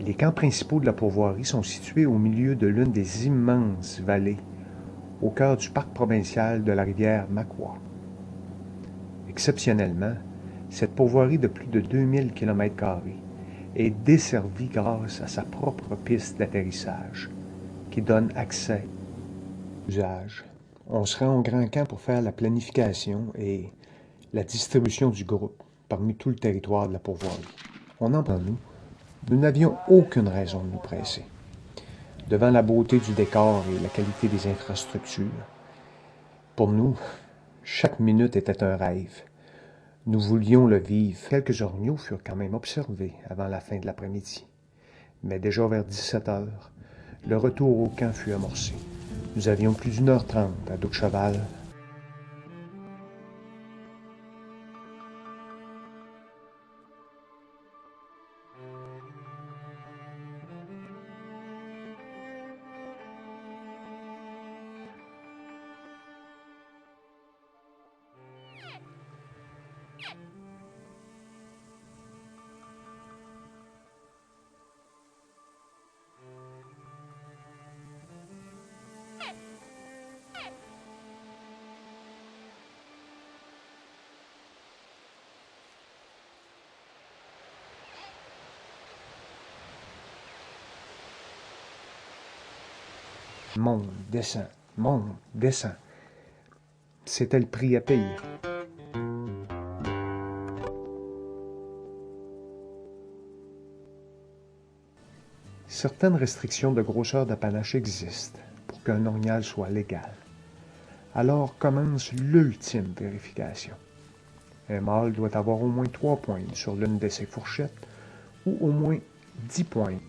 Les camps principaux de la pourvoirie sont situés au milieu de l'une des immenses vallées, au cœur du parc provincial de la rivière Makwa. Exceptionnellement, cette pourvoirie de plus de 2000 km² est desservie grâce à sa propre piste d'atterrissage, qui donne accès aux usages. On se rend au Grand Camp pour faire la planification et la distribution du groupe parmi tout le territoire de la pourvoirie. On en prend nous n'avions aucune raison de nous presser. Devant la beauté du décor et la qualité des infrastructures, pour nous, chaque minute était un rêve. Nous voulions le vivre. Quelques orignaux furent quand même observés avant la fin de l'après-midi. Mais déjà vers 17 heures, le retour au camp fut amorcé. Nous avions plus d'1h30 à dos de cheval. Monte, descend, monte, descend. C'était le prix à payer. Certaines restrictions de grosseur d'apanache existent pour qu'un orignal soit légal. Alors commence l'ultime vérification. Un mâle doit avoir au moins 3 pointes sur l'une de ses fourchettes ou au moins 10 pointes.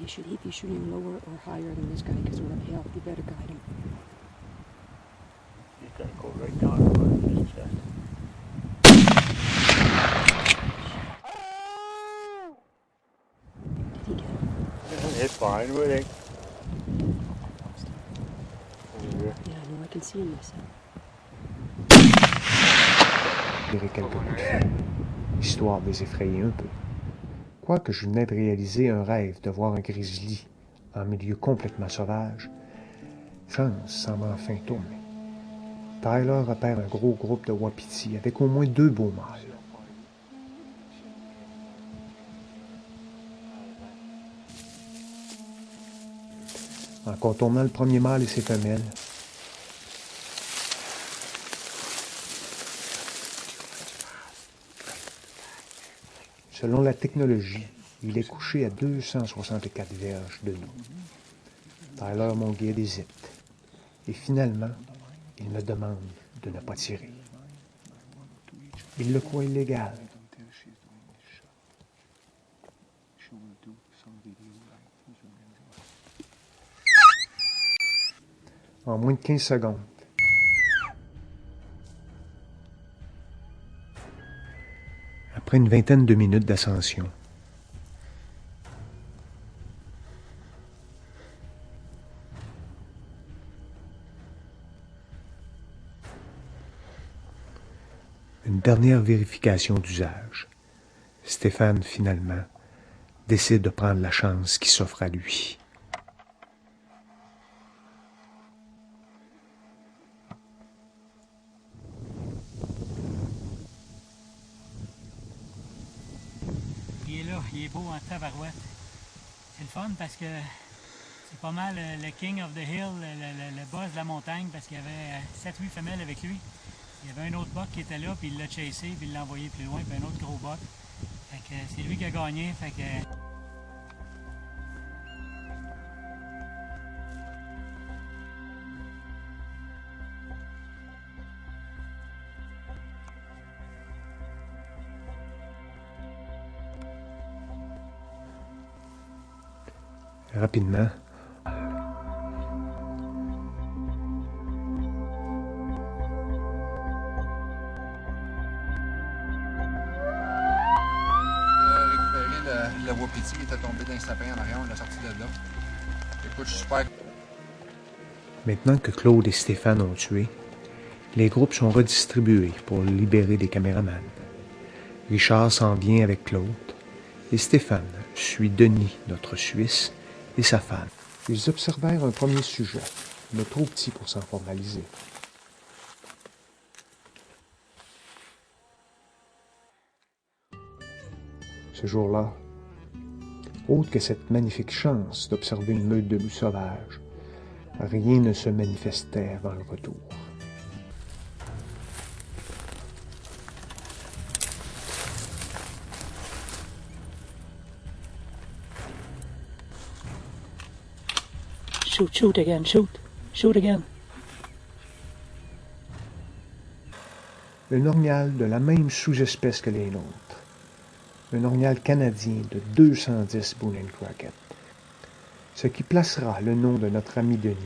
He'd be shooting lower or higher than this guy because we're uphill. You better guide him. He's gonna go right down the front of his chest. Did he get him? It's fine with it. Over here. Yeah, I know. I can see him myself. Quelques coups de feu, histoire de les effrayer un peu. Quoique je venais de réaliser un rêve de voir un grizzly en milieu complètement sauvage, chance semble enfin tourner. Tyler repère un gros groupe de wapitis avec au moins 2 beaux mâles. En contournant le premier mâle et ses femelles, selon la technologie, il est couché à 264 verges de nous. Tyler, mon guide, hésite. Et finalement, il me demande de ne pas tirer. Il le croit illégal. En moins de 15 secondes, après une vingtaine de minutes d'ascension, une dernière vérification d'usage, Stéphane, finalement, décide de prendre la chance qui s'offre à lui. Il est là, il est beau en tabarouette. C'est le fun parce que c'est pas mal le king of the hill, le boss de la montagne, parce qu'il y avait 7-8 femelles avec lui. Il y avait un autre buck qui était là, puis il l'a chassé, puis il l'a envoyé plus loin, puis un autre gros buck. Fait que c'est lui qui a gagné, fait que... Rapidement, le wapiti était tombé dans un sapin en arrière, on l'a sorti de là. Écoute, je suis super. Maintenant que Claude et Stéphane ont tué, les groupes sont redistribués pour libérer des caméramans. Richard s'en vient avec Claude et Stéphane suit Denis, notre Suisse, et sa femme. Ils observèrent un premier sujet, mais trop petit pour s'en formaliser. Ce jour-là, autre que cette magnifique chance d'observer une meute de loups sauvages, rien ne se manifestait avant le retour. Shoot, shoot again, shoot. Shoot again. Un orignal de la même sous-espèce que les nôtres. Un orignal canadien de 210 Boone & Crockett. Ce qui placera le nom de notre ami Denis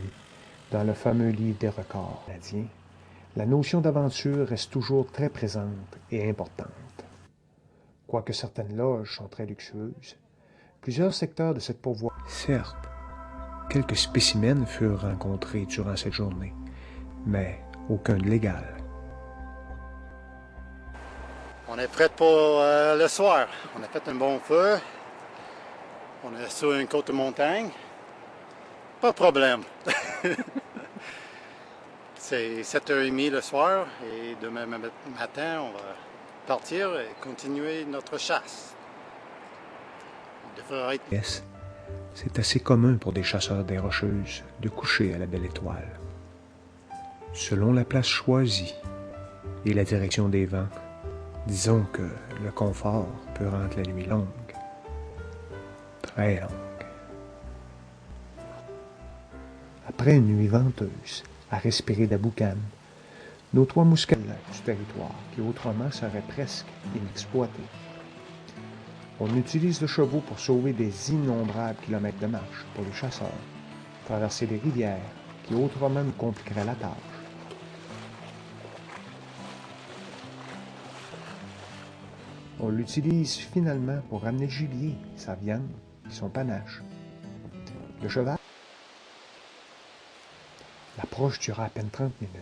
dans le fameux livre des records canadiens. La notion d'aventure reste toujours très présente et importante. Quoique certaines loges sont très luxueuses, plusieurs secteurs de cette pourvoirie. Certes, quelques spécimens furent rencontrés durant cette journée, mais aucun de légal. On est prêt pour le soir. On a fait un bon feu. On est sur une côte de montagne. Pas de problème. C'est 7h30 le soir et demain matin, on va partir et continuer notre chasse. Il devrait être... Yes. C'est assez commun pour des chasseurs des Rocheuses de coucher à la belle étoile. Selon la place choisie et la direction des vents, disons que le confort peut rendre la nuit longue. Très longue. Après une nuit venteuse, à respirer de la boucane, nos trois mousquetaires du territoire, qui autrement seraient presque inexploités. On utilise le chevaux pour sauver des innombrables kilomètres de marche pour les chasseurs, traverser des rivières qui autrement nous compliqueraient la tâche. On l'utilise finalement pour ramener le gibier, sa viande et son panache. Le cheval. L'approche dura à peine 30 minutes,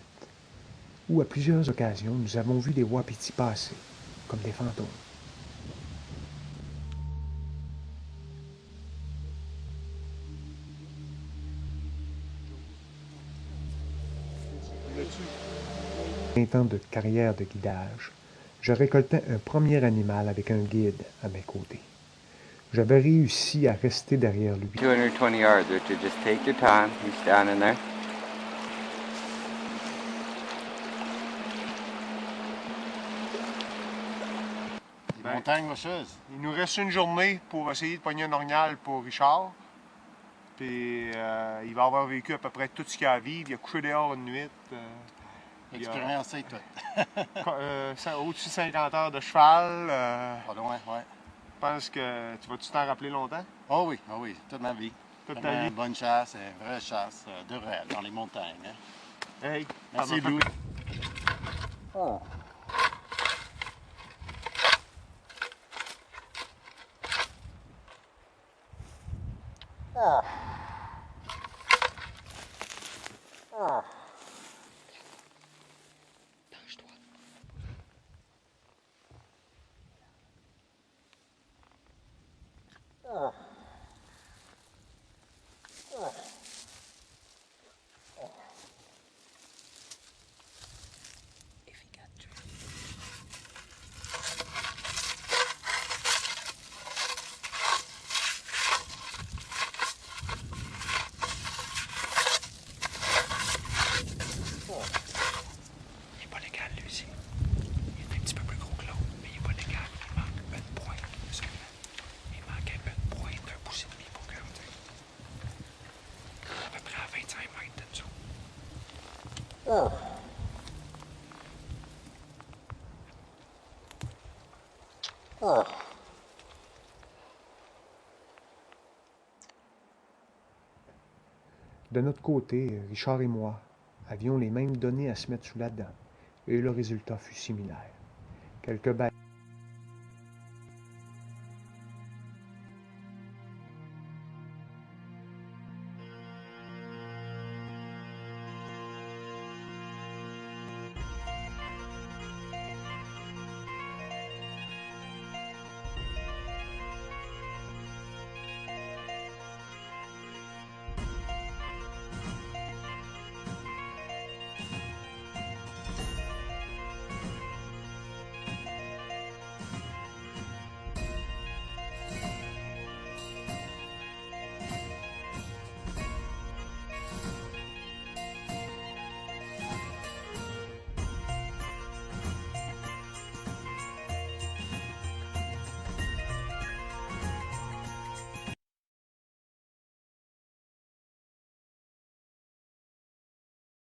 où à plusieurs occasions nous avons vu des wapitis passer, comme des fantômes. Un temps de carrière de guidage, je récoltais un premier animal avec un guide à mes côtés. J'avais réussi à rester derrière lui. 220 yards, Richard. Just take your time. He's standing there. Montagne rocheuse. Il nous reste une journée pour essayer de pogner un orignal pour Richard. Puis il va avoir vécu à peu près tout ce qu'il a à vivre. Il a couché dehors une nuit. Expérimenté tout. Au-dessus de 50 heures de cheval. Pas loin, ouais. Je pense que tu vas-tu t'en rappeler longtemps? Oh oui, toute ma vie. Toute ta vie? Une bonne chasse, une vraie chasse de rêve dans les montagnes. Hein. Hey, Merci, Louis. Oh. De notre côté, Richard et moi avions les mêmes données à se mettre sous la dent, et le résultat fut similaire. Quelques bêtes